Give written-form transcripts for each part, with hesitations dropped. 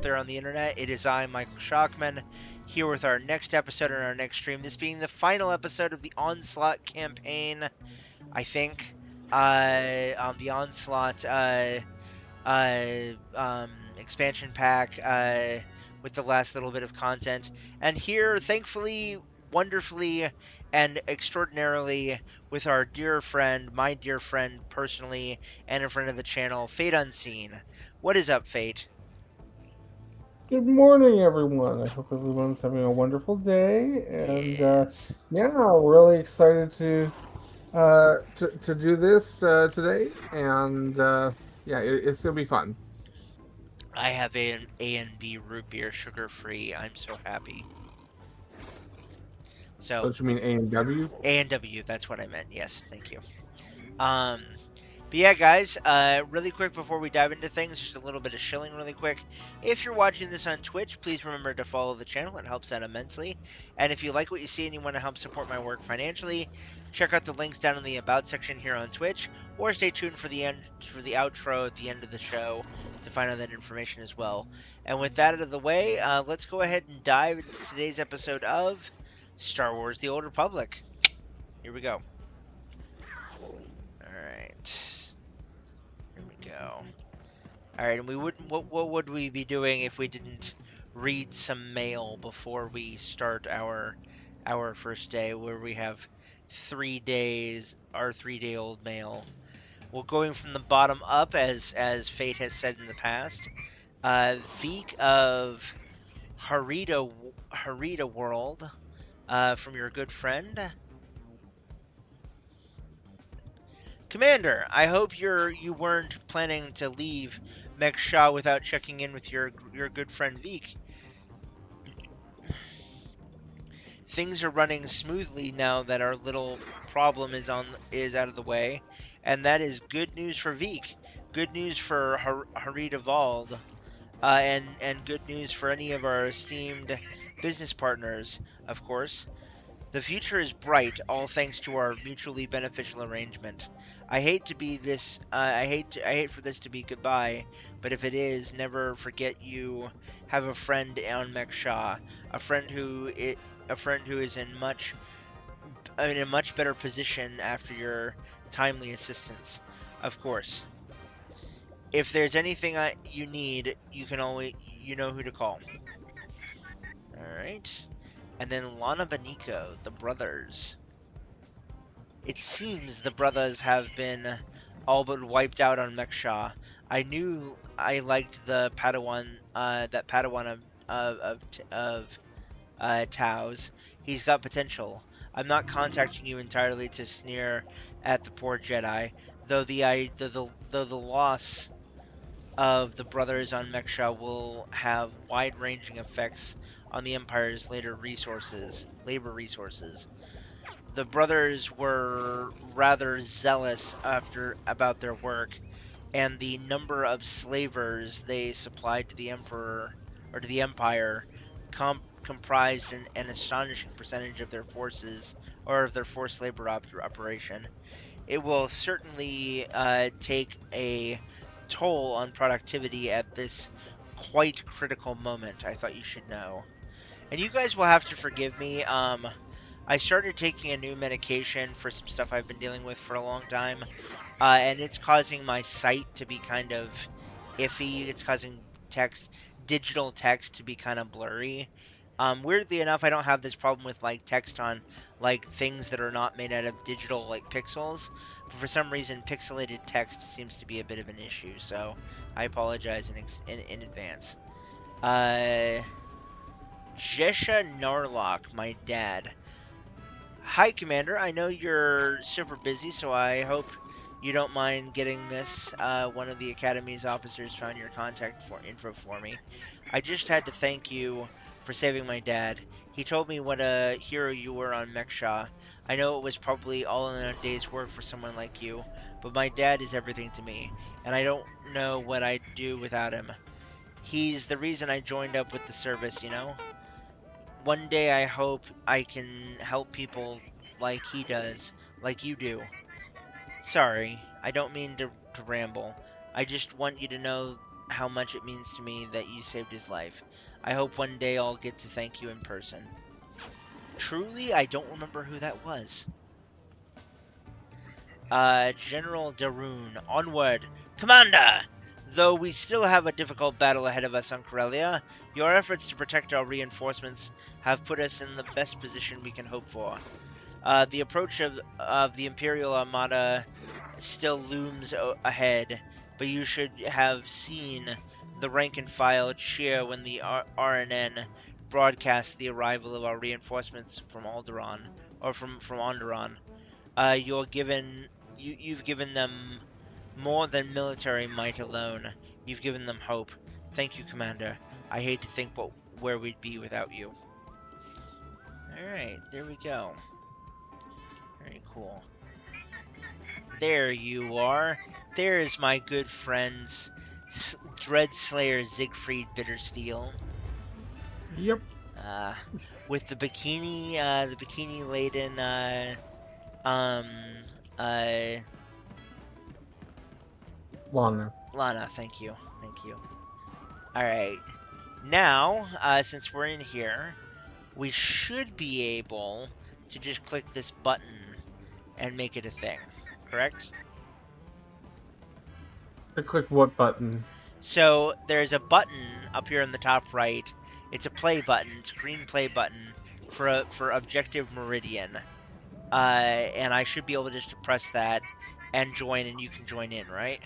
out there on the internet. It is I, Michael Shockman, here with our next episode and our next stream. This being the final episode of the Onslaught campaign, I think. The Onslaught expansion pack with the last little bit of content. And here, thankfully, wonderfully, and extraordinarily, with our dear friend, my dear friend personally, and a friend of the channel, Fate Unseen. What is up, Fate? Good morning, everyone. I hope everyone's having a wonderful day, and Yes. yeah, really excited to do this today, and yeah, it's gonna be fun. I have an A and B root beer, sugar free. I'm so happy. So Don't you mean A and W? A and W, that's what I meant. Yes, thank you. Um, But yeah, guys, really quick before we dive into things, just a little bit of shilling really quick. If you're watching this on Twitch, please remember to follow the channel. It helps out immensely. And if you like what you see and you want to help support my work financially, check out the links down in the About section here on Twitch, or stay tuned for the outro at the end of the show to find out that information as well. And with that out of the way, let's go ahead and dive into today's episode of Star Wars: The Old Republic. Here we go. All right. Here we go. All right, and we wouldn't. What would we be doing if we didn't read some mail before we start our first day, where we have 3 days, our 3-day-old mail. Well, going from the bottom up, as Fate has said in the past, Veek of Harita World, from your good friend Commander, I hope you weren't planning to leave Meksha without checking in with your good friend Veek. Things are running smoothly now that our little problem is out of the way, and that is good news for Veek. Good news for Harita Vald, and good news for any of our esteemed business partners, of course. The future is bright, all thanks to our mutually beneficial arrangement. I hate to be this. I hate for this to be goodbye, but if it is, never forget you have a friend on Meksha, a friend who is in a much better position after your timely assistance. Of course, if there's anything you need, you know who to call. All right. And then Lana Beniko, the brothers. It seems the brothers have been all but wiped out on Meksha. I knew I liked the Padawan, that Padawan of Tao's. He's got potential. I'm not contacting you entirely to sneer at the poor Jedi, though the loss of the brothers on Meksha will have wide-ranging effects on the Empire's labor resources. The brothers were rather zealous about their work, and the number of slavers they supplied to the Emperor or to the Empire comprised an astonishing percentage of their forces or of their forced labor operation. It will certainly take a toll on productivity at this quite critical moment. I thought you should know. And you guys will have to forgive me. I started taking a new medication for some stuff I've been dealing with for a long time, and it's causing my sight to be kind of iffy. It's causing digital text to be kind of blurry. Weirdly enough, I don't have this problem with like text on like things that are not made out of digital like pixels, but for some reason, pixelated text seems to be a bit of an issue. So I apologize in advance. Uh, Jesha Narlock, my dad. Hi, Commander. I know you're super busy, so I hope you don't mind getting this. One of the Academy's officers found your contact info for me. I just had to thank you for saving my dad. He told me what a hero you were on Meksha. I know it was probably all in a day's work for someone like you, but my dad is everything to me, and I don't know what I'd do without him. He's the reason I joined up with the service, you know? One day I hope I can help people like he does, like you do. Sorry, I don't mean to ramble. I just want you to know how much it means to me that you saved his life. I hope one day I'll get to thank you in person. Truly, I don't remember who that was. General Daroon, onward! Commander! Though we still have a difficult battle ahead of us on Corellia, your efforts to protect our reinforcements have put us in the best position we can hope for. The approach of the Imperial Armada still looms ahead, but you should have seen the rank and file cheer when the RNN broadcast the arrival of our reinforcements from Alderaan, or from Onderon. You've given them more than military might alone. You've given them hope. Thank you, Commander. I hate to think where we'd be without you. Alright, there we go. Very cool. There you are. There is my good friends, Dread Slayer Siegfried Bittersteel. Yep. With the bikini laden, um, uh, Lana, thank you. Alright. Now, since we're in here, we should be able to just click this button and make it a thing, correct? To click what button? So there's a button up here in the top right. It's a play button. It's a green play button for Objective Meridian. And I should be able just to press that and join, and you can join in, right?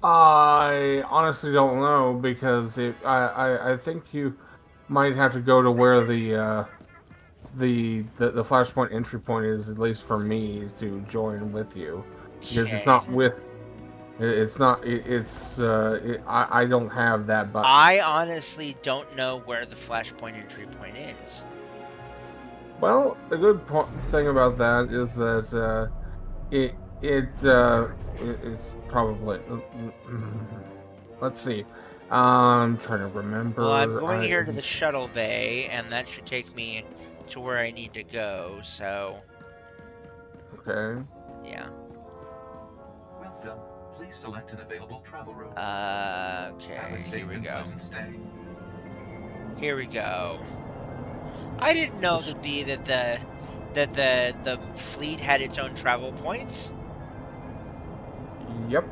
I honestly don't know because I think you might have to go to where the flashpoint entry point is, at least for me, to join with you, because it's Okay. not with it's not I don't have that button. I honestly don't know where the flashpoint entry point is. Well, the good thing about that is that it's probably let's see. I'm trying to remember. Well, I'm going here to the shuttle bay, and that should take me to where I need to go, so... Okay. Yeah. Welcome. Please select an available travel route. Okay, here we go. Here we go. I didn't know that the fleet had its own travel points. Yep.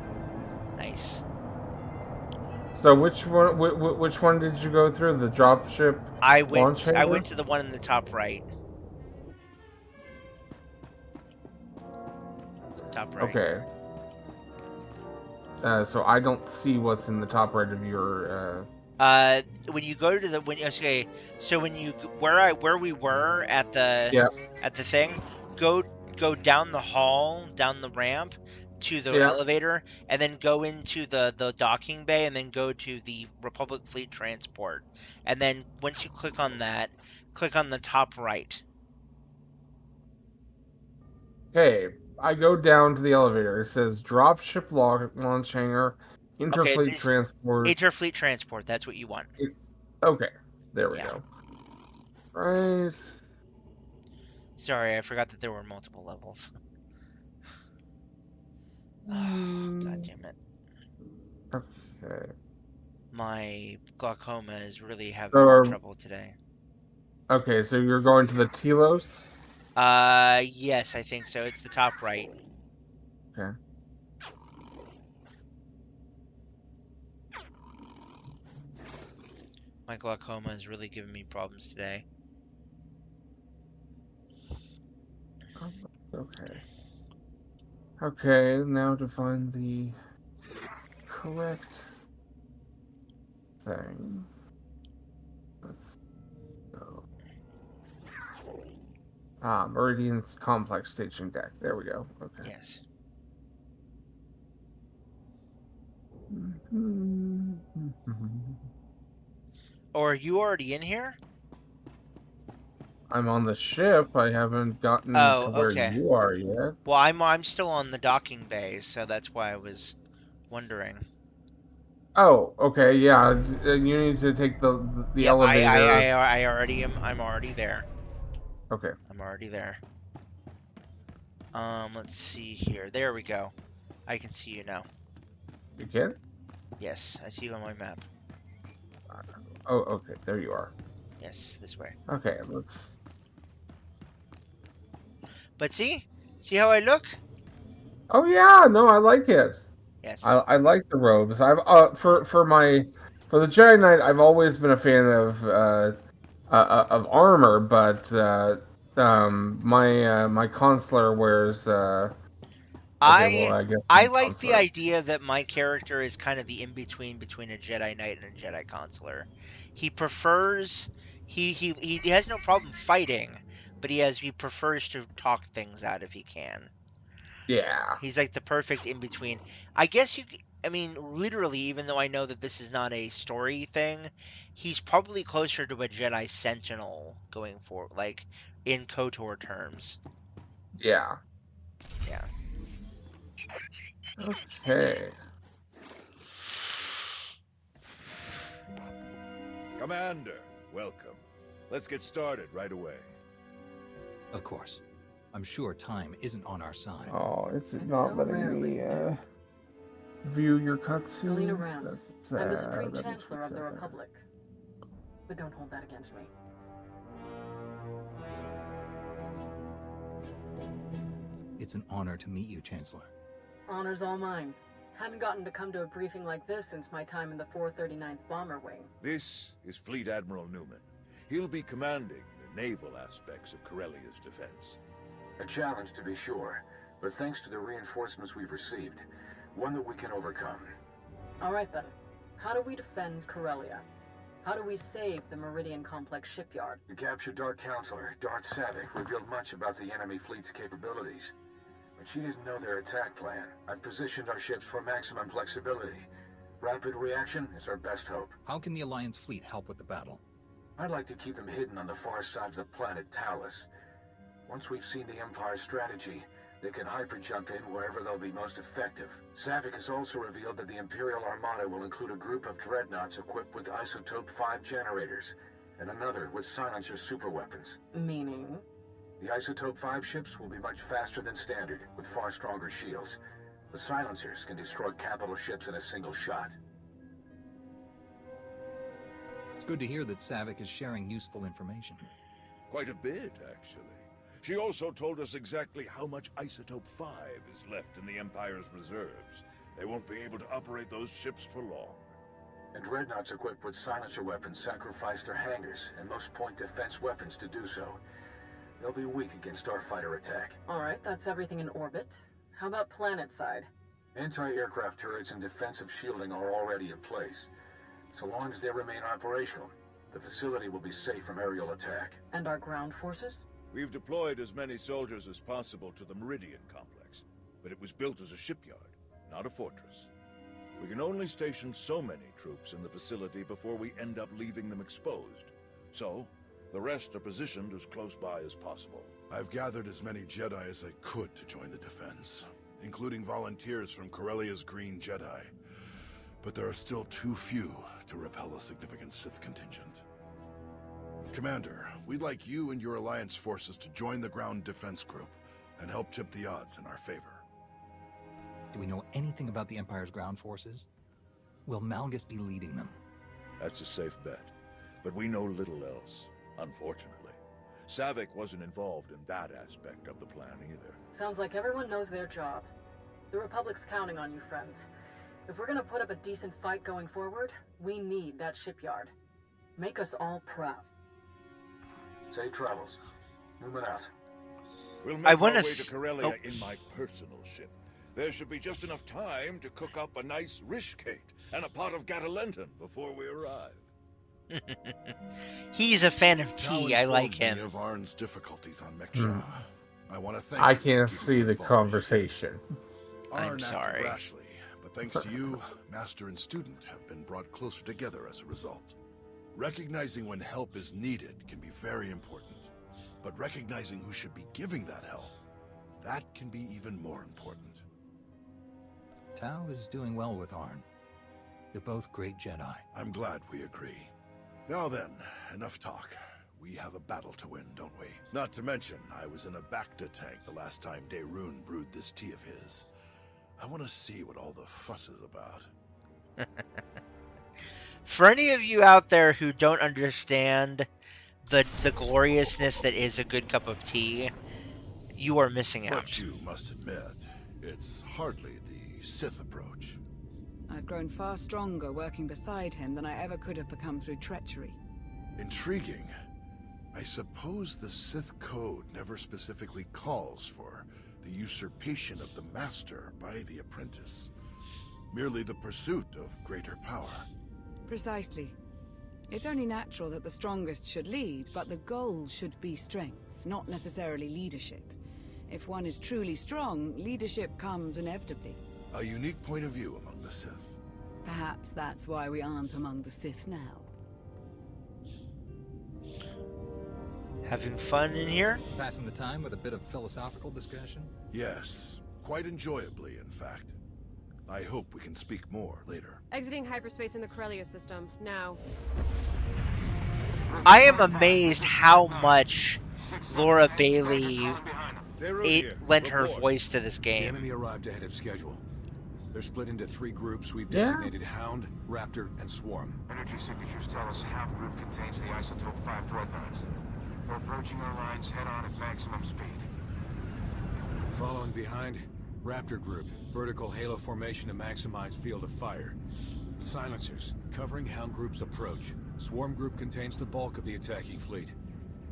Nice. So which one did you go through? The dropship launch hangar? I went to the one in the top right. Top right. Okay. So I don't see what's in the top right of your. When you go to the okay, so when you where we were at the at the thing, go down the hall, down the ramp to the elevator, and then go into the docking bay, and then go to the Republic Fleet Transport, and then once you click on that, click on the top right. Okay, I go down to the elevator. It says dropship launch hangar, interfleet transport. Interfleet transport. That's what you want. Okay, there we go. Right. Sorry, I forgot that there were multiple levels. God damn it. Okay. My glaucoma is really having trouble today. Okay, so you're going to the Telos? Yes, I think so. It's the top right. Okay. My glaucoma is really giving me problems today. Okay. Okay, now to find the correct thing. Let's go. Meridian's complex staging deck. There we go. Okay. Yes. Or are you already in here? I'm on the ship. I haven't gotten to where you are yet. Well, I'm still on the docking bay, so that's why I was wondering. Oh, okay, yeah. You need to take the elevator. I already am. I'm already there. Okay. I'm already there. Let's see here. There we go. I can see you now. You can? Yes, I see you on my map. Oh, okay, there you are. Yes, this way. Okay, let's. But see how I look? Oh yeah, no, I like it. Yes. I like the robes. I've for the Jedi Knight, I've always been a fan of armor, but my consular wears okay, well I I guess I my like the consular. idea that my character is kind of the in between a Jedi Knight and a Jedi Consular. He prefers he has no problem fighting, but he prefers to talk things out if he can. Yeah, He's like the perfect in between. I guess I mean literally, even though I know that this is not a story thing, he's probably closer to a Jedi Sentinel going forward, like in KOTOR terms. yeah. Yeah. Okay. Commander, welcome. Let's get started right away. Of course. I'm sure time isn't on our side. Oh, is it It's not so letting me rarely is. view your cutscene? Galena Rance. That's I'm the sad. Supreme That is Chancellor of the sad. Republic. But don't hold that against me. It's an honor to meet you, Chancellor. Honor's all mine. Hadn't gotten to come to a briefing like this since my time in the 439th Bomber Wing. This is Fleet Admiral Newman. He'll be commanding the naval aspects of Corellia's defense. A challenge, to be sure, but thanks to the reinforcements we've received, one that we can overcome. All right then. How do we defend Corellia? How do we save the Meridian Complex shipyard? The captured Dark Counselor, Darth Savick, revealed much about the enemy fleet's capabilities. But she didn't know their attack plan. I've positioned our ships for maximum flexibility. Rapid reaction is our best hope. How can the Alliance fleet help with the battle? I'd like to keep them hidden on the far side of the planet Talos. Once we've seen the Empire's strategy, they can hyper-jump in wherever they'll be most effective. Savick has also revealed that the Imperial Armada will include a group of dreadnoughts equipped with Isotope 5 generators, and another with silencer superweapons. Meaning? The Isotope 5 ships will be much faster than standard, with far stronger shields. The silencers can destroy capital ships in a single shot. It's good to hear that Savick is sharing useful information. Quite a bit, actually. She also told us exactly how much Isotope 5 is left in the Empire's reserves. They won't be able to operate those ships for long. And dreadnoughts equipped with silencer weapons sacrifice their hangars and most point defense weapons to do so. They'll be weak against starfighter attack. All right, that's everything in orbit. How about planet side? Anti-aircraft turrets and defensive shielding are already in place. So long as they remain operational, the facility will be safe from aerial attack. And our ground forces? We've deployed as many soldiers as possible to the Meridian complex, but it was built as a shipyard, not a fortress. We can only station so many troops in the facility before we end up leaving them exposed. So, the rest are positioned as close by as possible. I've gathered as many Jedi as I could to join the defense, including volunteers from Corellia's Green Jedi. But there are still too few to repel a significant Sith contingent. Commander, we'd like you and your Alliance forces to join the ground defense group and help tip the odds in our favor. Do we know anything about the Empire's ground forces? Will Malgus be leading them? That's a safe bet, but we know little else, unfortunately. Savick wasn't involved in that aspect of the plan either. Sounds like everyone knows their job. The Republic's counting on you, friends. If we're gonna put up a decent fight going forward, we need that shipyard. Make us all proud. Safe travels. Newman out. We'll I make our wanna way to Corellia oh. in my personal ship. There should be just enough time to cook up a nice rishcate and a pot of Gatalenton before we arrive. He's a fan of Tal tea. I like informed him. me of Arn's difficulties on Meksha. I want to thank I you for can't keeping see me the involved. conversation. I'm Arn acted sorry. rashly, but thanks to you, Master and student have been brought closer together as a result. Recognizing when help is needed can be very important, but recognizing who should be giving that help, that can be even more important. Tao is doing well with Arn. They're both great Jedi. I'm glad we agree. Now then, enough talk. We have a battle to win, don't we? Not to mention, I was in a Bacta tank the last time Daerun brewed this tea of his. I want to see what all the fuss is about. For any of you out there who don't understand the gloriousness that is a good cup of tea, you are missing out. But you must admit, it's hardly the Sith approach. I've grown far stronger working beside him than I ever could have become through treachery. Intriguing. I suppose the Sith code never specifically calls for the usurpation of the master by the apprentice. Merely the pursuit of greater power. Precisely. It's only natural that the strongest should lead, but the goal should be strength, not necessarily leadership. If one is truly strong, leadership comes inevitably. A unique point of view among the Sith. Perhaps that's why we aren't among the Sith now. Having fun in here? Passing the time with a bit of philosophical discussion? Yes, quite enjoyably, in fact. I hope we can speak more later. Exiting hyperspace in the Corellia system, now. I am amazed how much Laura Bailey lent her voice to this The game. enemy arrived ahead of schedule. They're split into 3 groups we've Yeah. designated Hound, Raptor, and Swarm. Energy signatures tell us Hound Group contains the Isotope 5 dreadnoughts. We're approaching our lines head-on at maximum speed. Following behind, Raptor Group, vertical halo formation to maximize field of fire. Silencers, covering Hound Group's approach. Swarm Group contains the bulk of the attacking fleet.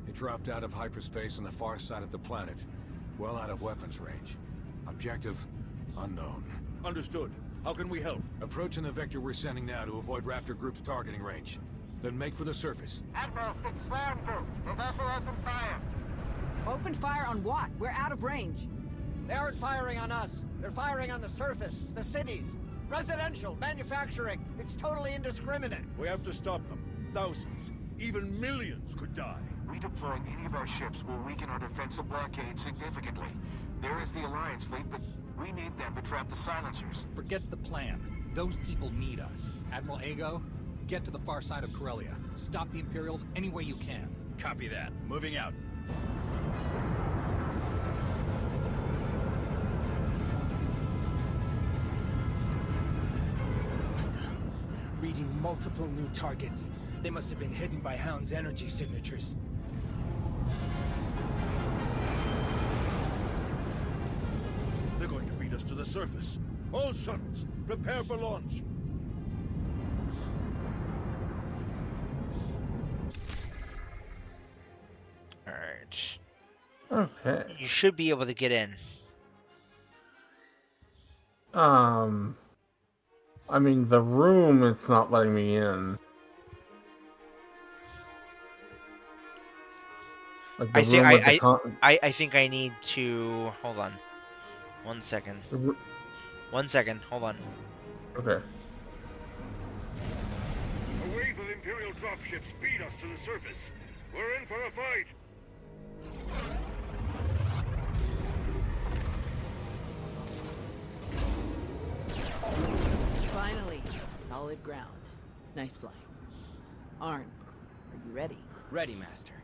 It dropped out of hyperspace on the far side of the planet, well out of weapons range. Objective, unknown. Understood. How can we help? Approaching the vector we're sending now to avoid Raptor Group's targeting range. Then make for the surface. Admiral, it's Swarm Group. The vessel opened fire. Open fire on what? We're out of range. They aren't firing on us. They're firing on the surface, the cities. Residential, manufacturing. It's totally indiscriminate. We have to stop them. Thousands, even millions could die. Redeploying any of our ships will weaken our defensive blockade significantly. There is the Alliance fleet, but we need them to trap the silencers. Forget the plan. Those people need us. Admiral Ego, get to the far side of Corellia. Stop the Imperials any way you can. Copy that. Moving out. Reading multiple new targets. They must have been hidden by Hound's energy signatures. They're going to beat us to the surface. All shuttles, prepare for launch. Alright. Okay. You should be able to get in. I mean, the room, it's not letting me in. Like the I think room with the I think I need to hold on. 1 second. 1 second. Hold on. Okay. A wave of Imperial dropships beat us to the surface. We're in for a fight. Finally, solid ground. Nice flying. Arn, are you ready? Ready, Master.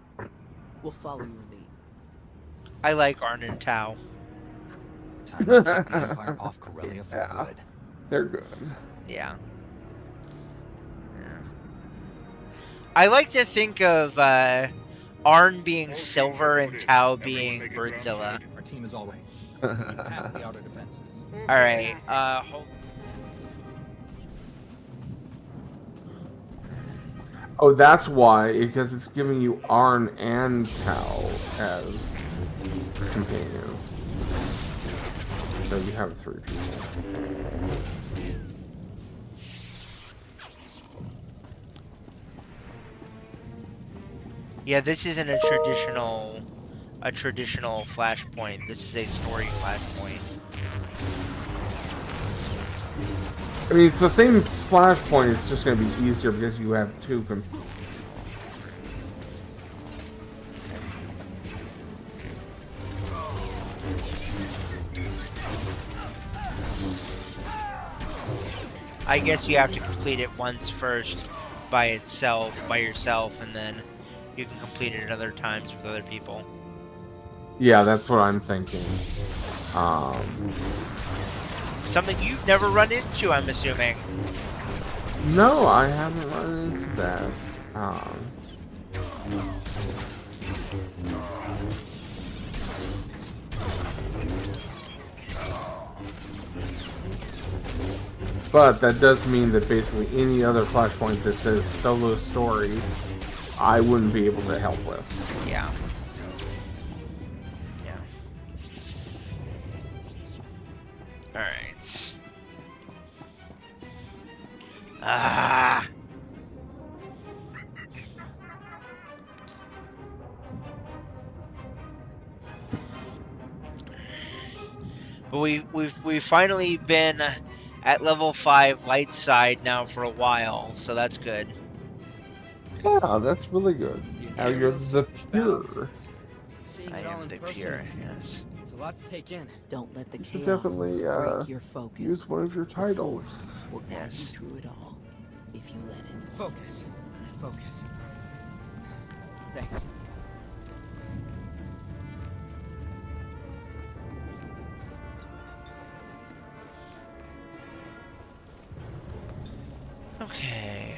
We'll follow your lead. I like Arn and Tau. Time to keep the Empire off Corellia for Yeah. good. They're good. Yeah. I like to think of Arn being Silver and Tau being Birdzilla. Our team is all right. We passed the outer defenses. Alright, hold. Oh, that's why, because it's giving you Arn and Tau as companions. So you have 3 people. Yeah, this isn't a traditional flashpoint. This is a story flashpoint. I mean, it's the same flashpoint, it's just going to be easier because you have 2 I guess you have to complete it once first by yourself, and then you can complete it at other times with other people. Yeah, that's what I'm thinking. Something you've never run into, I'm assuming. No, I haven't run into that. But that does mean that basically any other flashpoint that says solo story, I wouldn't be able to help with. Yeah. Yeah. Alright. Ah! But we've finally been at level 5 light side now for a while, so that's good. Yeah, that's really good. Now you're the pure. I am the pure, yes. It's a lot to take in. Don't let the You should chaos definitely break your focus. use one of your The titles. Force will guide Yes. you through it all, if you let it. Focus. Focus. Thanks. Okay.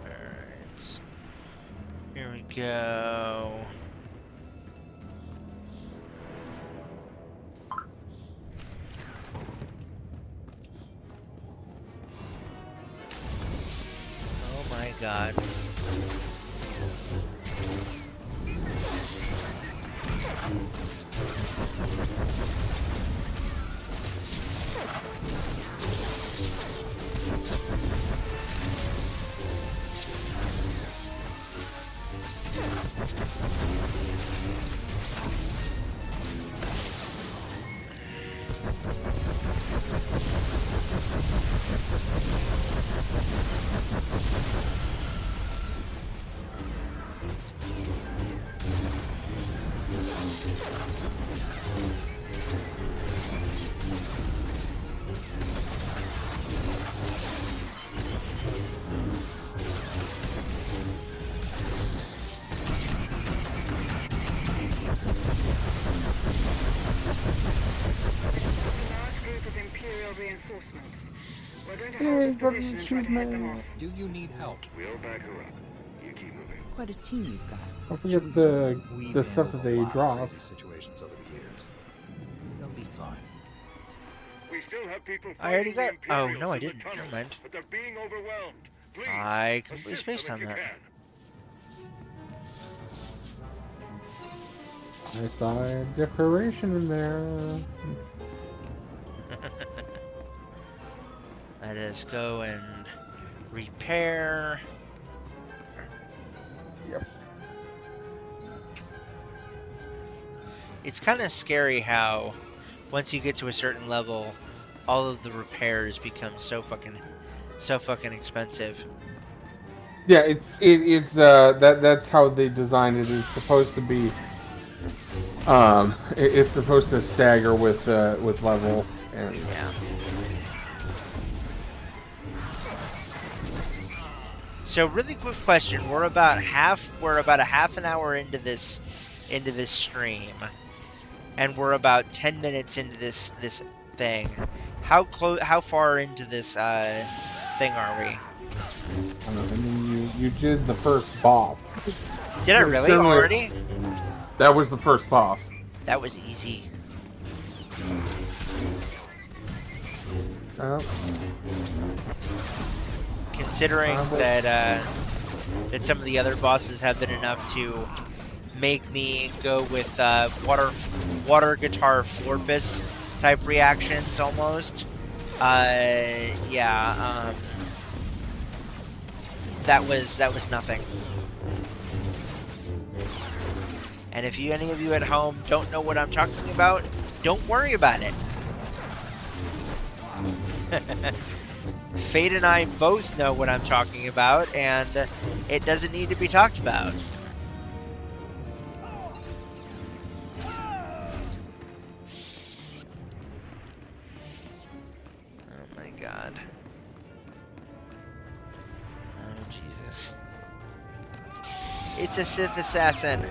Alright. Here we go. Oh my god. Hey, got an achievement. Do you need help? We'll back her up. You keep moving. Quite a team you've got. Don't forget the We've stuff that handled they a lot of drop. crazy situations over the years. They'll be fine. We still have people I already fighting got. the Oh Imperials no, I in the didn't. Never tunnels, mind. but they're being overwhelmed. Please, I completely assist spaced them on if you that. can. I saw a decoration in there. Let us go and repair. Yep. It's kind of scary how once you get to a certain level, all of the repairs become so fucking expensive. Yeah, it's that's how they designed it. It's supposed to be It's supposed to stagger with level, and Yeah. So really quick question: we're about a half an hour into this stream, and we're about 10 minutes into this thing. How far into this thing are we? I mean, you did the first boss. Did I really already? That was the first boss. That was easy. Considering that some of the other bosses have been enough to make me go with water guitar florpus type reactions almost. Yeah. That was nothing. And if any of you at home don't know what I'm talking about, don't worry about it. Fate and I both know what I'm talking about, and it doesn't need to be talked about. Oh my god. Oh Jesus. It's a Sith assassin.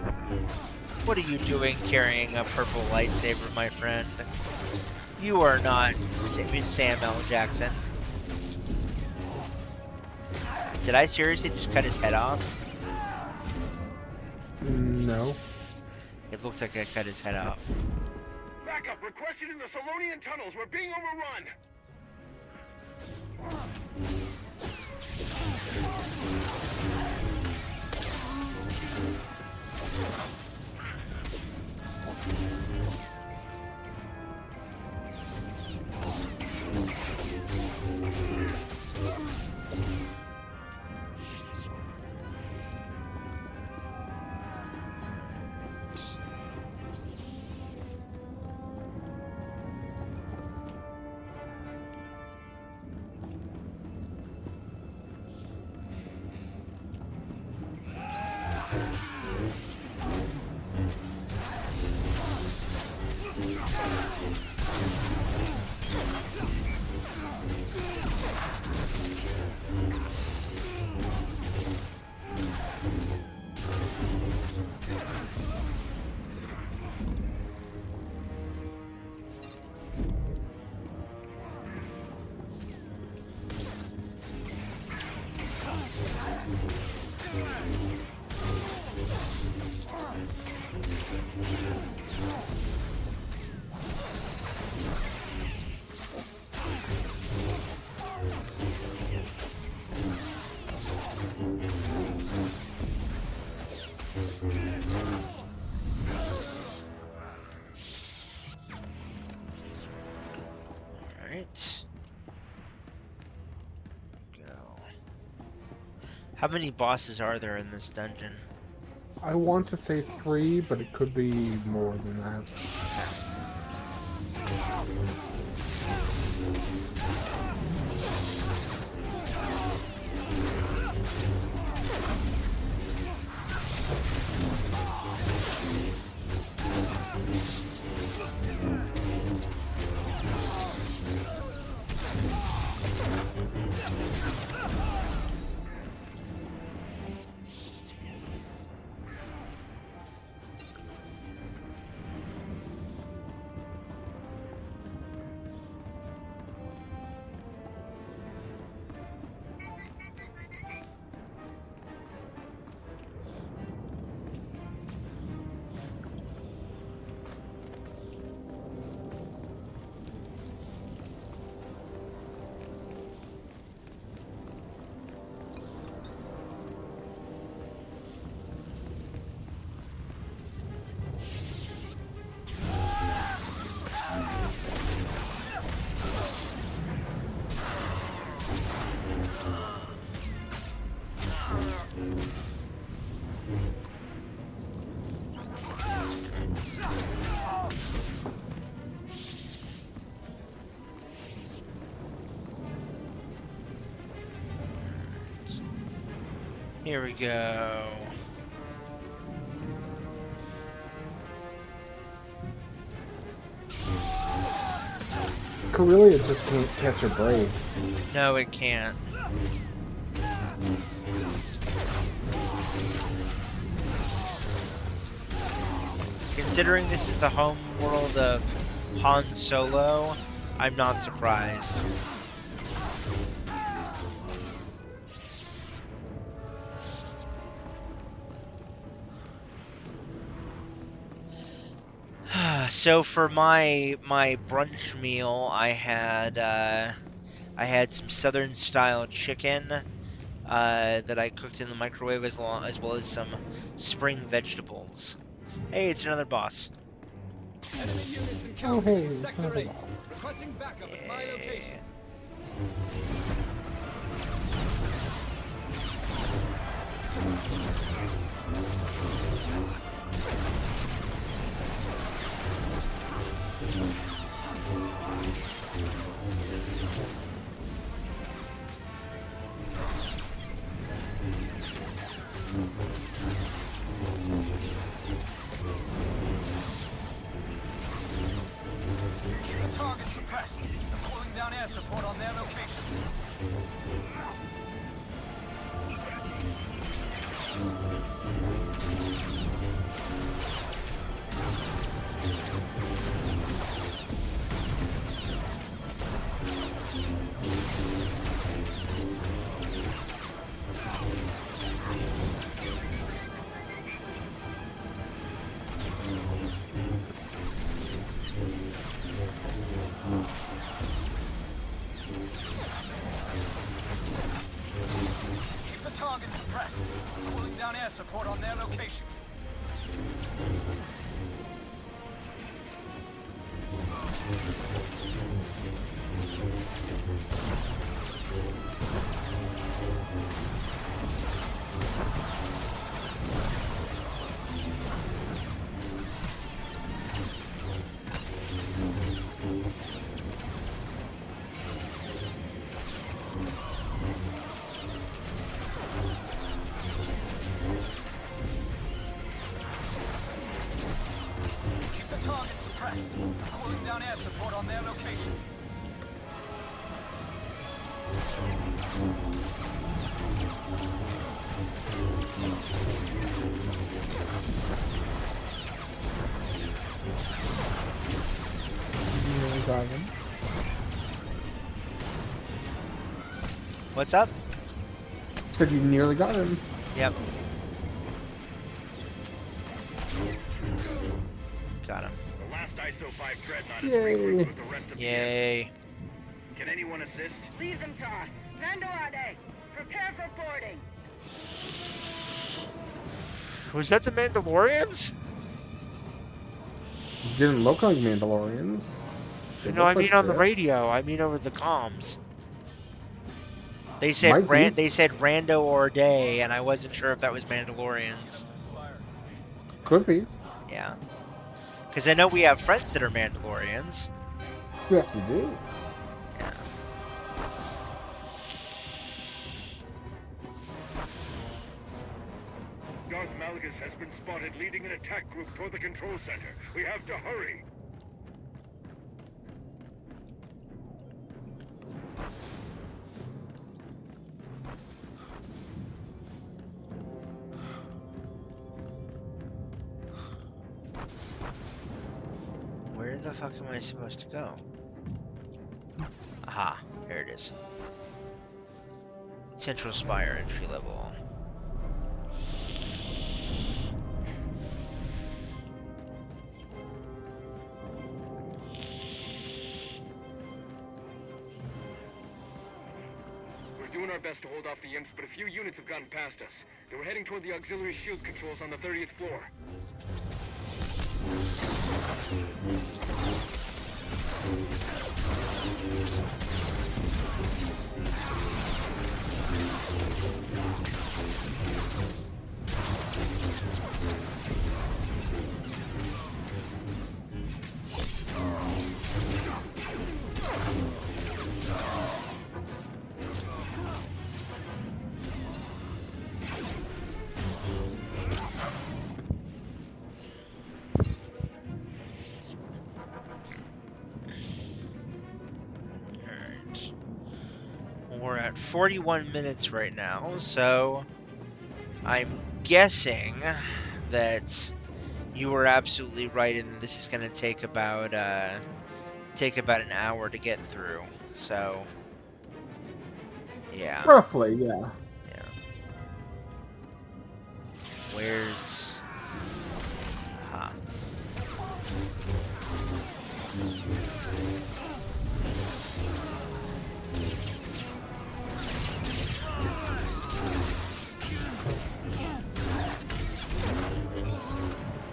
What are you doing carrying a purple lightsaber, my friend? You are not Sam L. Jackson. Did I seriously just cut his head off? No. It looked like I cut his head off. Backup requested in the Solonian tunnels. We're being overrun. Alright. Go. How many bosses are there in this dungeon? I want to say 3, but it could be more than that. Here we go. Corellia just can't catch a break. No, it can't. Considering this is the home world of Han Solo, I'm not surprised. So for my brunch meal, I had some Southern style chicken that I cooked in the microwave as well as some spring vegetables. Hey, it's another boss. Enemy units Oh, encountered hey, in it's Sector another 8. boss. Requesting backup at my location. Target suppressed. I'm pulling down air support on their location. Keep the target suppressed. Pulling down air support on their location. Keep the target suppressed. Pulling down air support on their location. What's up? Said you nearly got him. Yep. Got him. The last ISO 5 dreadnought is Yay. regrouped with the rest of the air. Yay. Can anyone assist? Leave them to us. Mandorade, prepare for boarding. Was that the Mandalorians? Didn't look like Mandalorians. They No, I look like mean on the Sith. radio. I mean over the comms. They said Might be. they said Rando or Day, and I wasn't sure if that was Mandalorians. Could be. Yeah. Because I know we have friends that are Mandalorians. Yes, we do. Yeah. Darth Malgus has been spotted leading an attack group toward the control center. We have to hurry. Where the fuck am I supposed to go? Aha, here it is. Central Spire entry level. We're doing our best to hold off the imps, but a few units have gotten past us. They were heading toward the auxiliary shield controls on the 30th floor. at 41 minutes right now, so I'm guessing that you were absolutely right, and this is going to take about an hour to get through. So, yeah. Roughly, yeah. Yeah. Where's... Aha.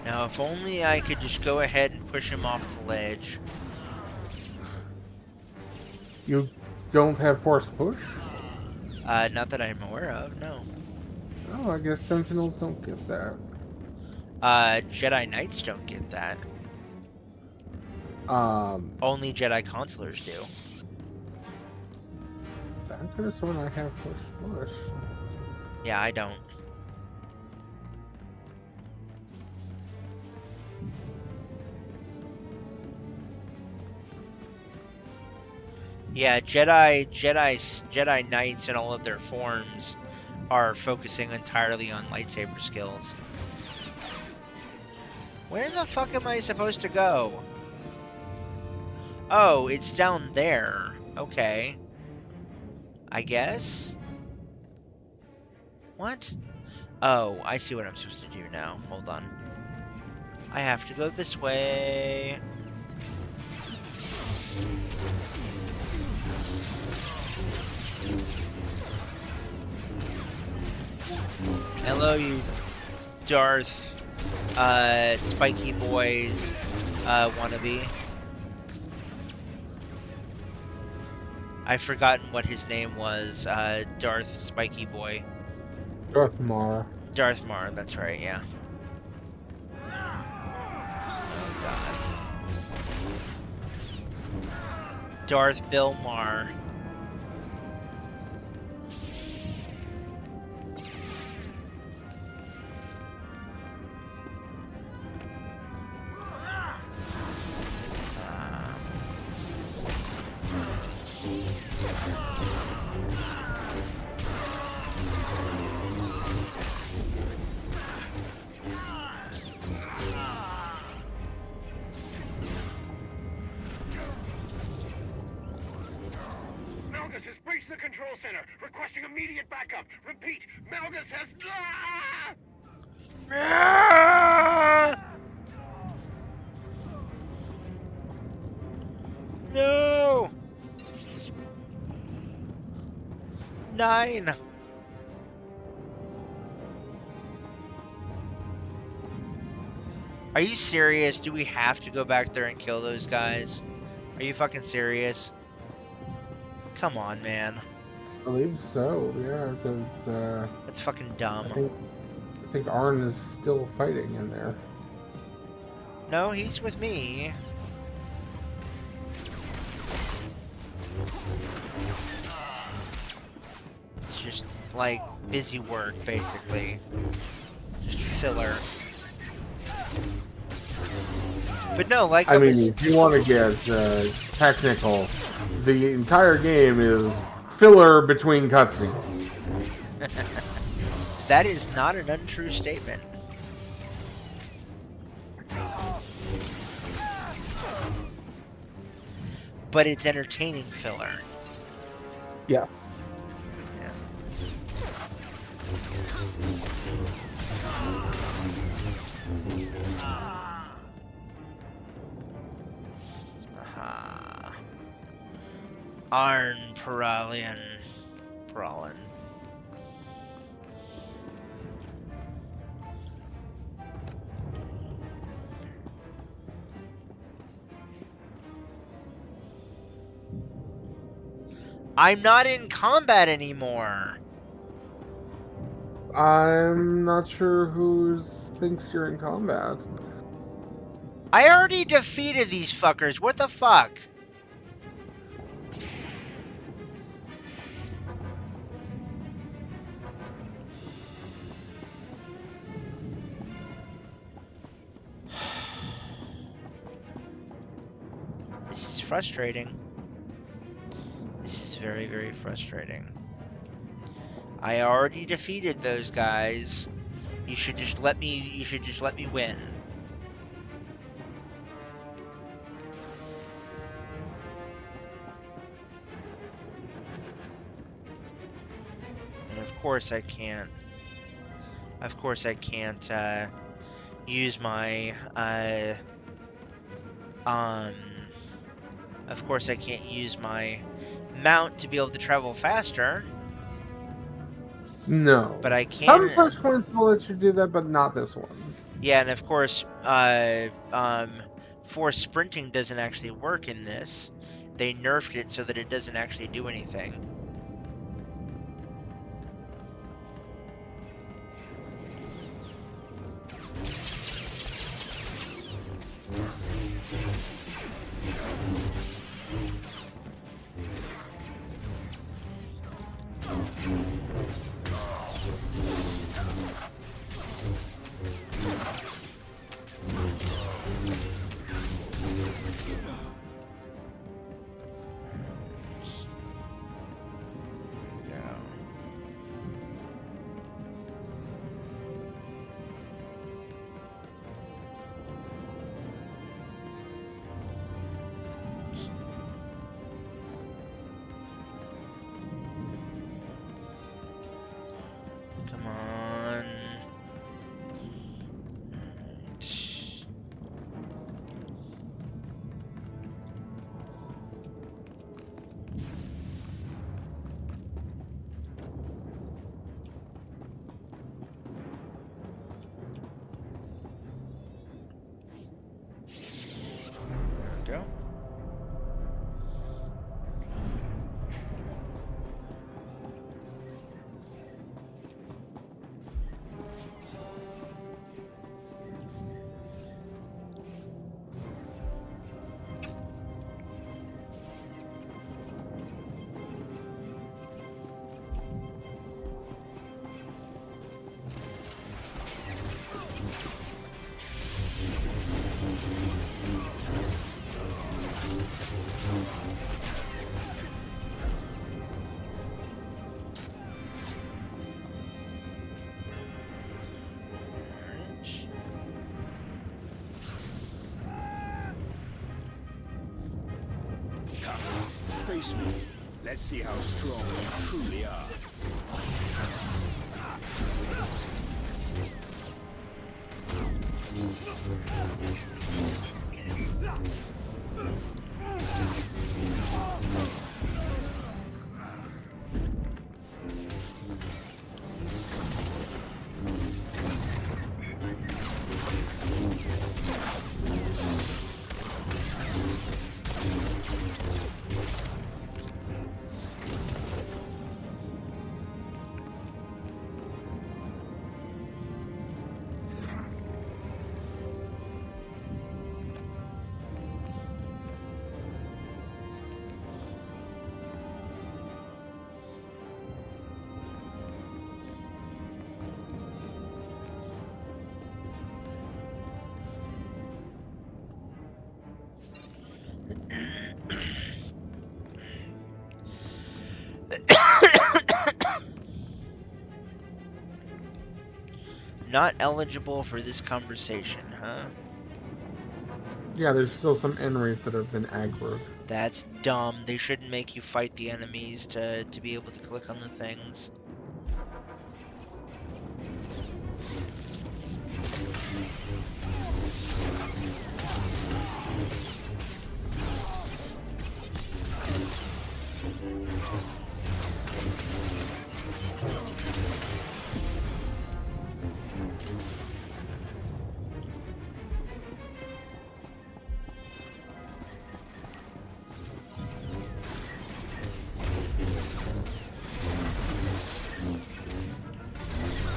Now, if only I could just go ahead and push him off the ledge. You don't have force push? Not that I'm aware of, no. Oh, I guess Sentinels don't get that. Jedi Knights don't get that. Only Jedi Consulars do. I could have sworn I have push. Yeah, I don't. Yeah, Jedi Knights and all of their forms are focusing entirely on lightsaber skills. Where the fuck am I supposed to go? Oh, it's down there. Okay. I guess? What? Oh, I see what I'm supposed to do now. Hold on. I have to go this way. Hello, you Darth, Spiky Boys, wannabe. I've forgotten what his name was, Darth Spiky Boy. Darth Maul. Darth Maul, that's right, yeah. Oh, God. Darth Bill Maher. Malgus has breached the control center, requesting immediate backup. Repeat, Malgus has... No! 9! Are you serious? Do we have to go back there and kill those guys? Are you fucking serious? Come on, man. I believe so, yeah, because, That's fucking dumb. I think Arn is still fighting in there. No, he's with me. It's just, like, busy work, basically. Just filler. But no, like I mean, if you want to get technical, the entire game is filler between cutscenes. That is not an untrue statement. But it's entertaining filler. Yes. Yeah. Aha. Arn Peralian. Peralin. I'm not in combat anymore. I'm not sure who thinks you're in combat. I already defeated these fuckers. What the fuck? This is frustrating. This is very, very frustrating. I already defeated those guys. You should just let me win. And of course I can't. Of course I can't use my of course I can't use my mount to be able to travel faster. No. But I Some can. flashpoints will let you do that, but not this one. Yeah, and of course, force sprinting doesn't actually work in this. They nerfed it so that it doesn't actually do anything. Go. Face me. Let's see how strong you truly are. Not eligible for this conversation, huh? Yeah, there's still some enemies that have been aggroed. That's dumb. They shouldn't make you fight the enemies to be able to click on the things.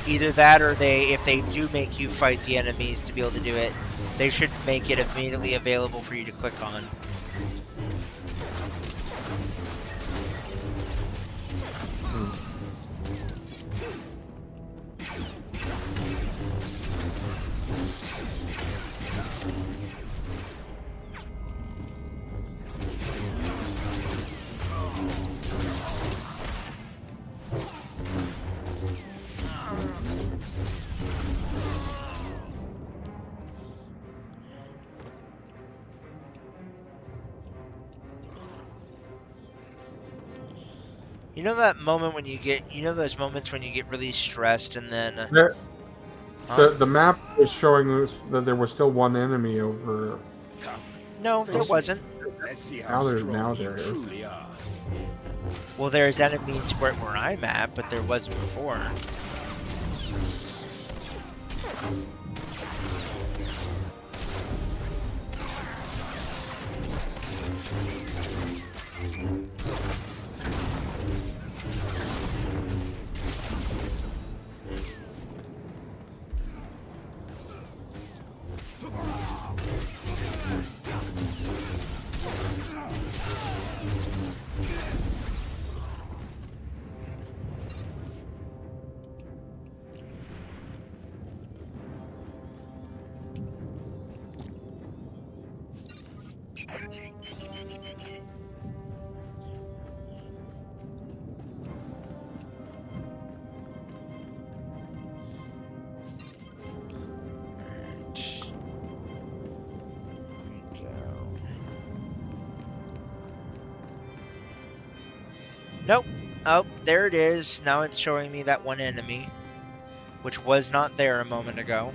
Either that or if they do make you fight the enemies to be able to do it, they should make it immediately available for you to click on. You know that moment when you get, you know those moments when you get really stressed and then... The map was showing us that there was still one enemy over... No, there wasn't. Let's see how strong you there is. truly are. Well, there's enemies where I'm at, but there wasn't before. Nope. Oh, there it is. Now it's showing me that one enemy, which was not there a moment ago.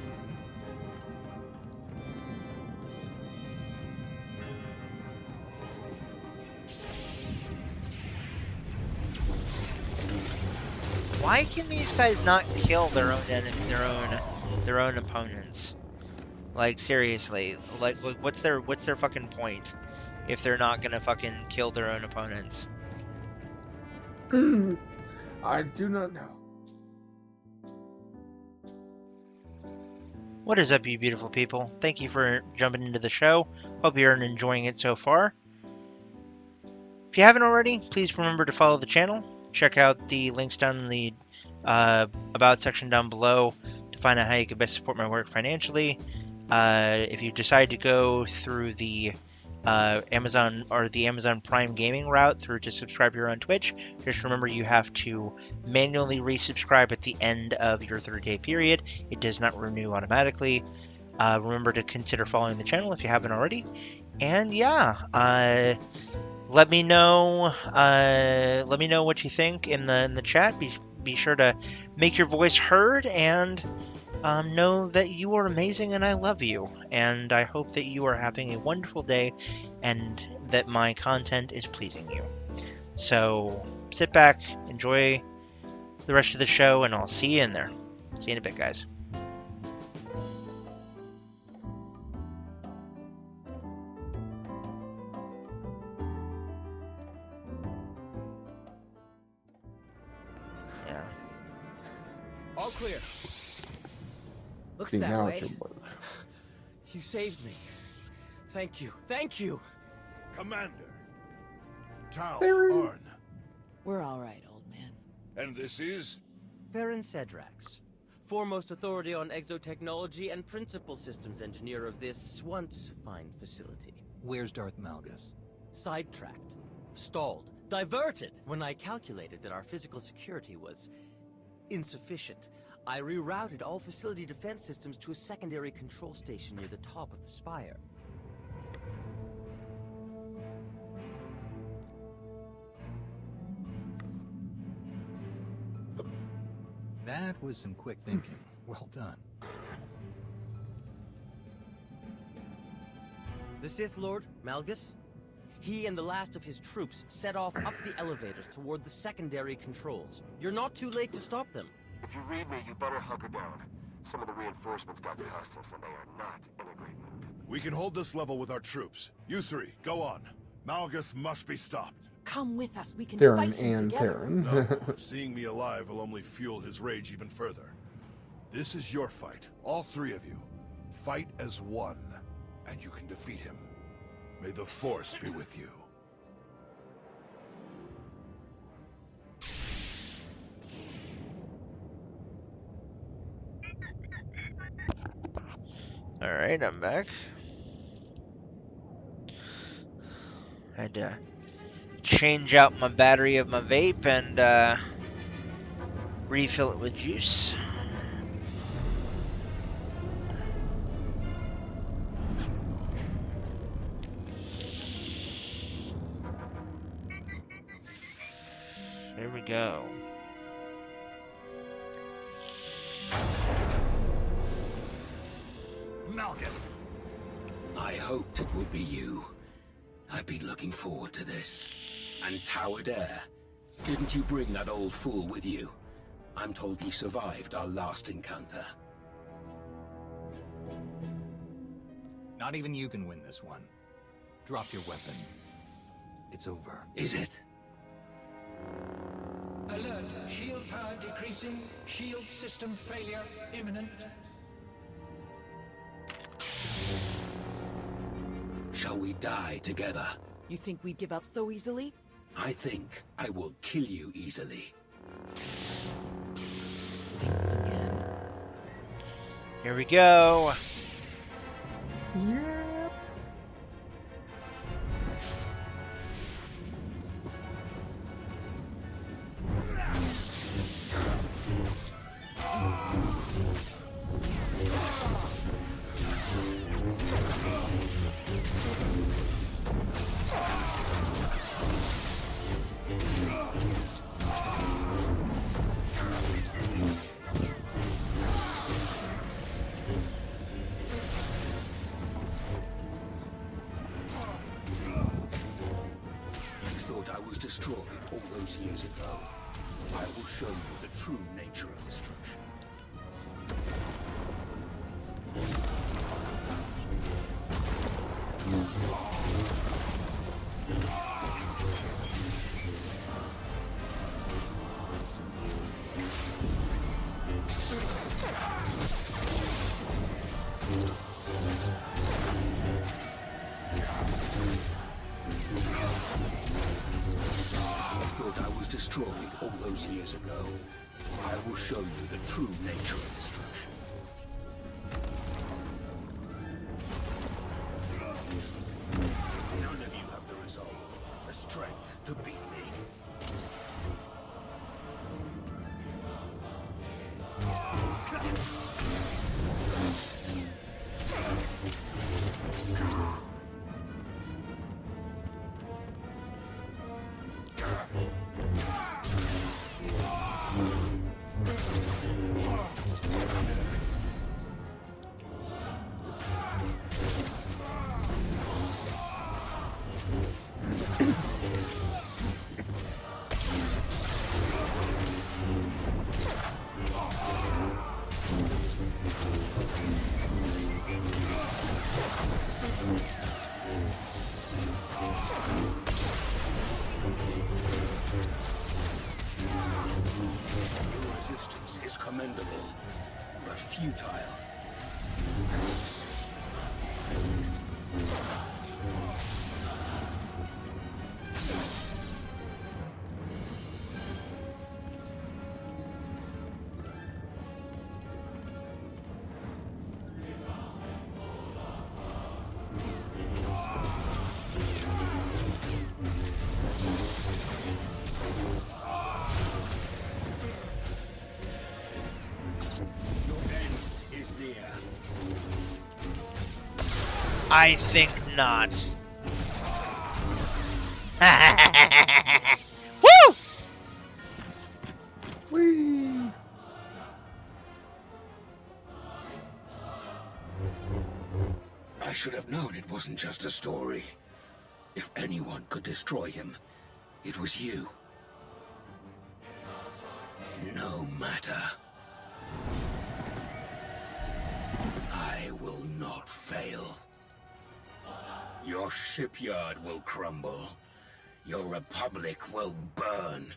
Why can these guys not kill their own their own opponents? Like seriously, like what's their fucking point if they're not gonna fucking kill their own opponents? I do not know. What is up, you beautiful people? Thank you for jumping into the show. Hope you're enjoying it so far. If you haven't already, please remember to follow the channel. Check out the links down in the About section down below to find out how you can best support my work financially. If you decide to go through the Amazon or the Amazon Prime Gaming route through to subscribe here on Twitch, just remember you have to manually resubscribe at the end of your 30-day period. It does not renew automatically. Remember to consider following the channel if you haven't already. And yeah, let me know what you think in the chat. Be sure to make your voice heard and know that you are amazing and I love you. And I hope that you are having a wonderful day and that my content is pleasing you. So sit back, enjoy the rest of the show, and I'll see you in there. See you in a bit, guys. Yeah. All clear. Looks See, that now way. it should work. You saved me. Thank you. Thank you. Commander. Tal, Theron. Arn. We're all right, old man. And this is? Theron Cedrax, foremost authority on exotechnology and principal systems engineer of this once fine facility. Where's Darth Malgus? Sidetracked, stalled, diverted. When I calculated that our physical security was insufficient, I rerouted all facility defense systems to a secondary control station near the top of the spire. That was some quick thinking. Well done. The Sith Lord, Malgus, he and the last of his troops set off up the elevators toward the secondary controls. You're not too late to stop them. If you read me, you better hunker down. Some of the reinforcements got past us, and they are not in a great mood. We can hold this level with our troops. You three, go on. Malgus must be stopped. Come with us, we can Theron fight him and together. Theron. No, seeing me alive will only fuel his rage even further. This is your fight, all three of you. Fight as one, and you can defeat him. May the Force be with you. Alright, I'm back. Had to change out my battery of my vape and refill it with juice. There we go. Malgus! I hoped it would be you. I've been looking forward to this. And Howard Air. Didn't you bring that old fool with you? I'm told he survived our last encounter. Not even you can win this one. Drop your weapon. It's over. Is it? Alert. Shield power decreasing. Shield system failure imminent. Shall we die together? You think we'd give up so easily? I think I will kill you easily. Here we go. Destroyed all those years ago. I will show you the true nature of destruction. Destroyed all those years ago. I will show you the true nature of destruction. None of you have the resolve, the strength to beat me. Commendable, but futile. I think not. Woo! Whee! I should have known it wasn't just a story. If anyone could destroy him, it was you. No matter. I will not fail. Your shipyard will crumble. Your republic will burn.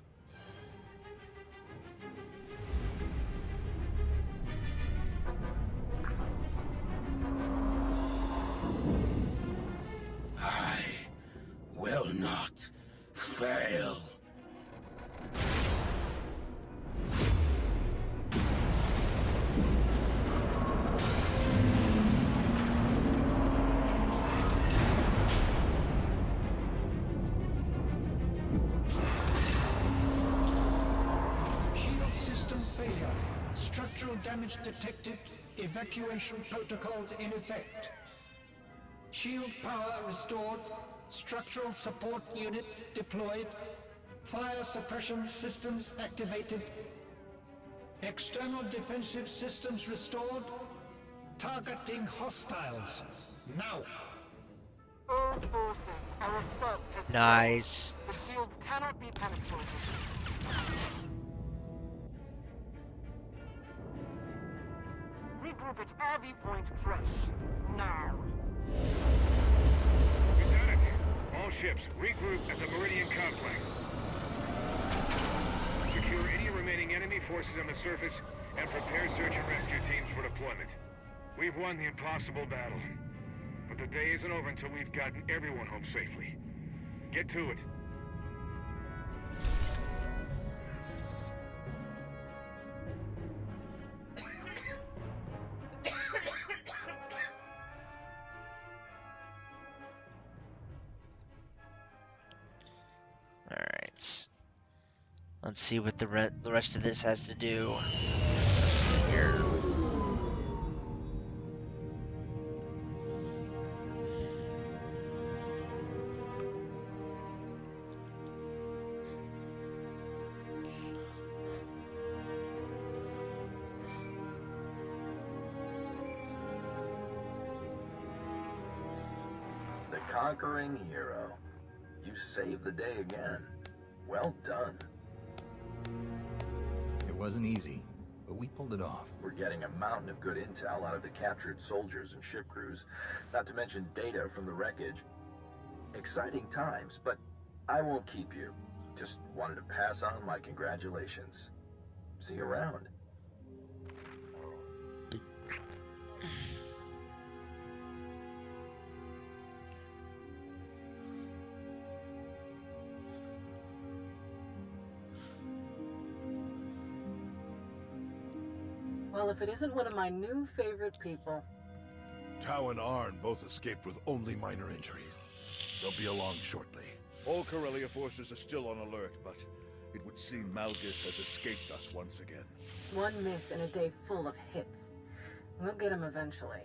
I will not fail. Structural damage detected. Evacuation protocols in effect. Shield power restored. Structural support units deployed. Fire suppression systems activated. External defensive systems restored. Targeting hostiles. Now! All forces, our assault has failed. Nice. The shields cannot be penetrated. Regroup at RV point fresh. Now. We've done it. All ships, regroup at the Meridian Complex. Secure any remaining enemy forces on the surface and prepare search and rescue teams for deployment. We've won the impossible battle. But the day isn't over until we've gotten everyone home safely. Get to it. Alright. Let's see what the rest of this has to do here. The conquering hero. You saved the day again. Well done. It wasn't easy, but we pulled it off. We're getting a mountain of good intel out of the captured soldiers and ship crews, not to mention data from the wreckage. Exciting times, but I won't keep you. Just wanted to pass on my congratulations. See you around. Well, if it isn't one of my new favorite people. Tau and Arn both escaped with only minor injuries. They'll be along shortly. All Corellia forces are still on alert, but it would seem Malgus has escaped us once again. One miss in a day full of hits. We'll get him eventually.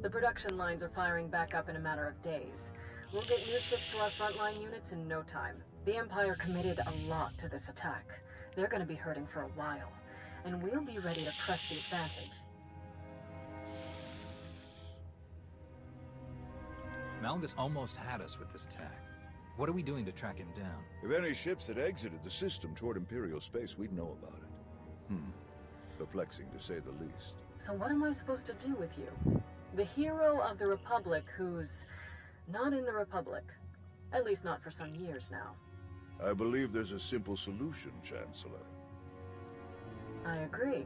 The production lines are firing back up in a matter of days. We'll get new ships to our frontline units in no time. The Empire committed a lot to this attack. They're going to be hurting for a while, and we'll be ready to press the advantage. Malgus almost had us with this attack. What are we doing to track him down? If any ships had exited the system toward Imperial space, we'd know about it. Perplexing to say the least. So what am I supposed to do with you? The hero of the Republic who's not in the Republic. At least not for some years now. I believe there's a simple solution, Chancellor. I agree.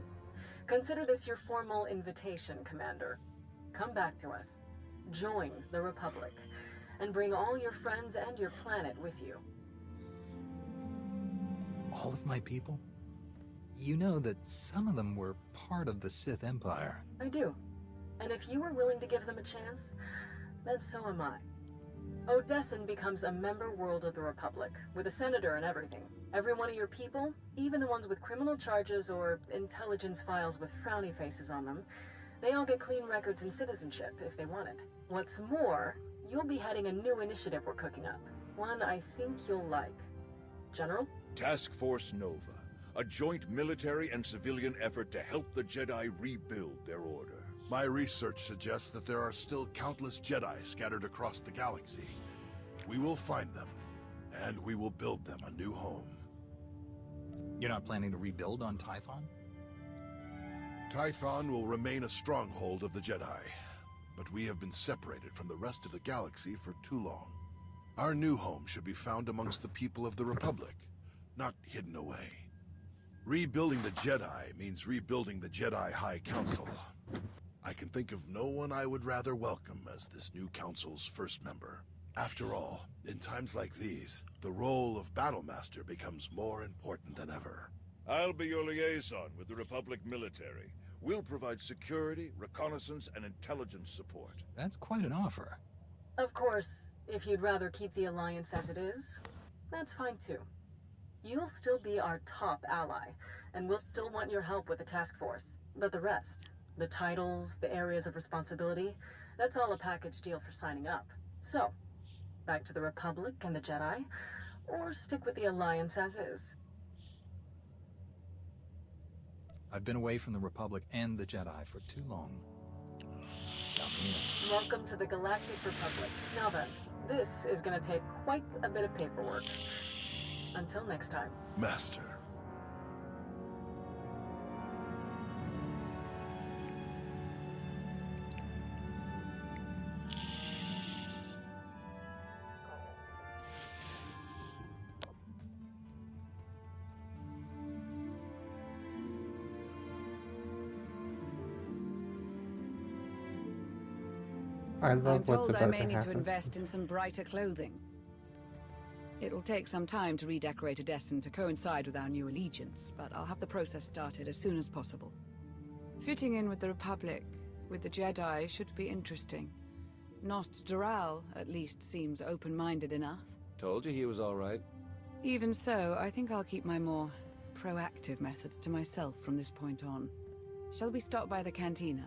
Consider this your formal invitation, Commander. Come back to us. Join the Republic. And bring all your friends and your planet with you. All of my people? You know that some of them were part of the Sith Empire. I do. And if you were willing to give them a chance, then so am I. Odessen becomes a member world of the Republic, with a senator and everything. Every one of your people, even the ones with criminal charges or intelligence files with frowny faces on them, they all get clean records and citizenship if they want it. What's more, you'll be heading a new initiative we're cooking up. One I think you'll like. General? Task Force Nova. A joint military and civilian effort to help the Jedi rebuild their order. My research suggests that there are still countless Jedi scattered across the galaxy. We will find them, and we will build them a new home. You're not planning to rebuild on Tython? Tython will remain a stronghold of the Jedi, but we have been separated from the rest of the galaxy for too long. Our new home should be found amongst the people of the Republic, not hidden away. Rebuilding the Jedi means rebuilding the Jedi High Council. I can think of no one I would rather welcome as this new council's first member. After all, in times like these, the role of Battlemaster becomes more important than ever. I'll be your liaison with the Republic military. We'll provide security, reconnaissance, and intelligence support. That's quite an offer. Of course, if you'd rather keep the Alliance as it is, that's fine too. You'll still be our top ally, and we'll still want your help with the task force. But the rest, the titles, the areas of responsibility, that's all a package deal for signing up. So, back to the Republic and the Jedi, or stick with the Alliance as is. I've been away from the Republic and the Jedi for too long. Count me in. Welcome to the Galactic Republic. Now then, this is gonna take quite a bit of paperwork. Until next time. Master. I'm told I may need to invest in some brighter clothing. It'll take some time to redecorate Odessen to coincide with our new allegiance, but I'll have the process started as soon as possible. Fitting in with the Republic, with the Jedi, should be interesting. Nost Doral, at least, seems open-minded enough. Told you he was all right. Even so, I think I'll keep my more proactive methods to myself from this point on. Shall we stop by the cantina?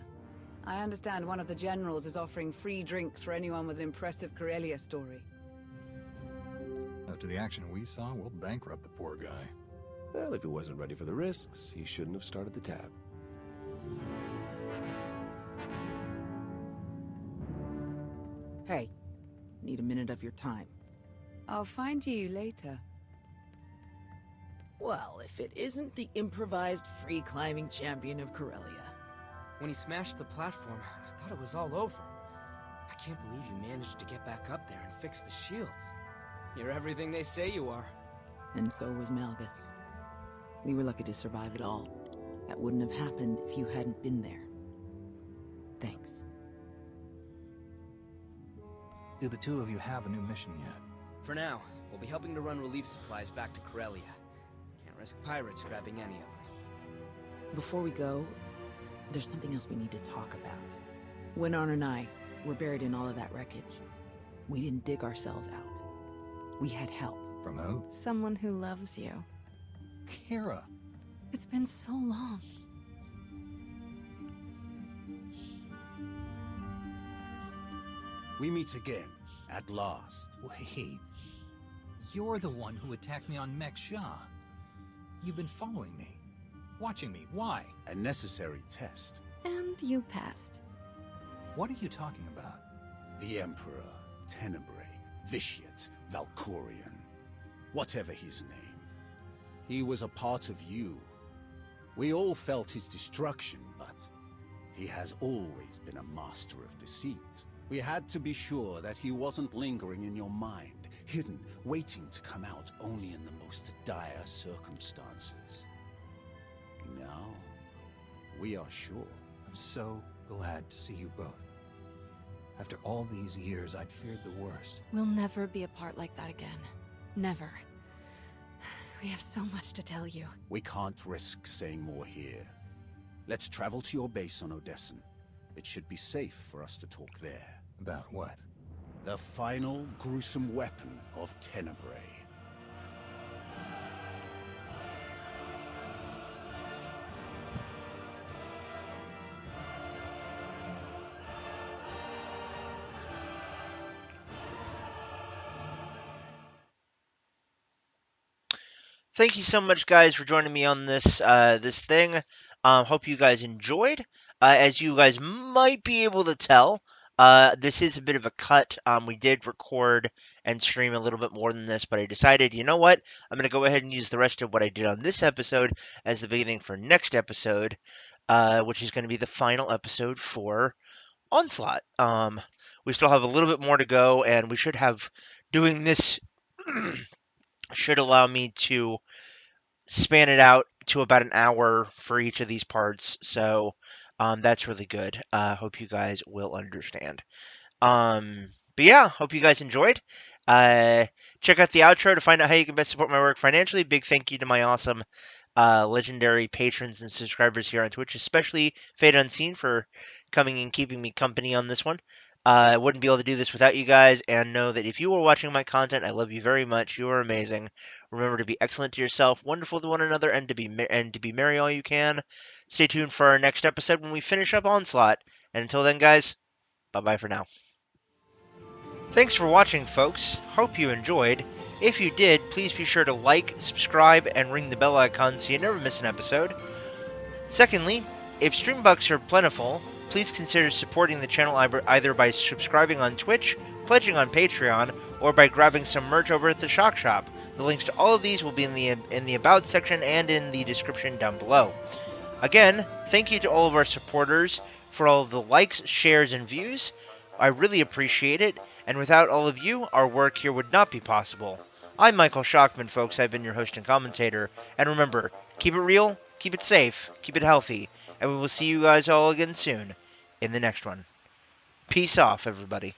I understand one of the generals is offering free drinks for anyone with an impressive Corellia story. After the action we saw, we'll bankrupt the poor guy. Well, if he wasn't ready for the risks, he shouldn't have started the tab. Hey, need a minute of your time. I'll find you later. Well, if it isn't the improvised free-climbing champion of Corellia. When he smashed the platform, I thought it was all over. I can't believe you managed to get back up there and fix the shields. You're everything they say you are. And so was Malgus. We were lucky to survive it all. That wouldn't have happened if you hadn't been there. Thanks. Do the two of you have a new mission yet? For now, we'll be helping to run relief supplies back to Corellia. Can't risk pirates grabbing any of them. Before we go, there's something else we need to talk about. When Arn and I were buried in all of that wreckage, we didn't dig ourselves out. We had help. From who? Someone who loves you. Kira. It's been so long. We meet again, at last. Wait. You're the one who attacked me on Mek Shah. You've been following me. Watching me. Why? A necessary test. And you passed. What are you talking about? The Emperor, Tenebrae, Vitiate, Valkorion. Whatever his name. He was a part of you. We all felt his destruction, but he has always been a master of deceit. We had to be sure that he wasn't lingering in your mind, hidden, waiting to come out only in the most dire circumstances. Now, we are sure. I'm so glad to see you both. After all these years, I'd feared the worst. We'll never be apart like that again. Never. We have so much to tell you. We can't risk saying more here. Let's travel to your base on Odessen. It should be safe for us to talk there. About what? The final gruesome weapon of Tenebrae. Thank you so much, guys, for joining me on this thing. Hope you guys enjoyed. As you guys might be able to tell, this is a bit of a cut. We did record and stream a little bit more than this, but I decided, you know what? I'm going to go ahead and use the rest of what I did on this episode as the beginning for next episode, which is going to be the final episode for Onslaught. We still have a little bit more to go, and we should have doing this should allow me to span it out to about an hour for each of these parts, so that's really good. Hope you guys will understand. But yeah, hope you guys enjoyed. Check out the outro to find out how you can best support my work financially. Big thank you to my awesome legendary patrons and subscribers here on Twitch, especially Fade Unseen for coming and keeping me company on this one. I wouldn't be able to do this without you guys, and know that if you are watching my content, I love you very much. You are amazing. Remember to be excellent to yourself, wonderful to one another, and to be merry all you can. Stay tuned for our next episode when we finish up Onslaught. And until then, guys, bye-bye for now. Thanks for watching, folks. Hope you enjoyed. If you did, please be sure to like, subscribe, and ring the bell icon so you never miss an episode. Secondly, if stream bucks are plentiful, please consider supporting the channel either by subscribing on Twitch, pledging on Patreon, or by grabbing some merch over at the Shock Shop. The links to all of these will be in the About section and in the description down below. Again, thank you to all of our supporters for all of the likes, shares, and views. I really appreciate it, and without all of you, our work here would not be possible. I'm Michael Shockman, folks. I've been your host and commentator, and remember, keep it real, keep it safe, keep it healthy, and we will see you guys all again soon in the next one. Peace off, everybody.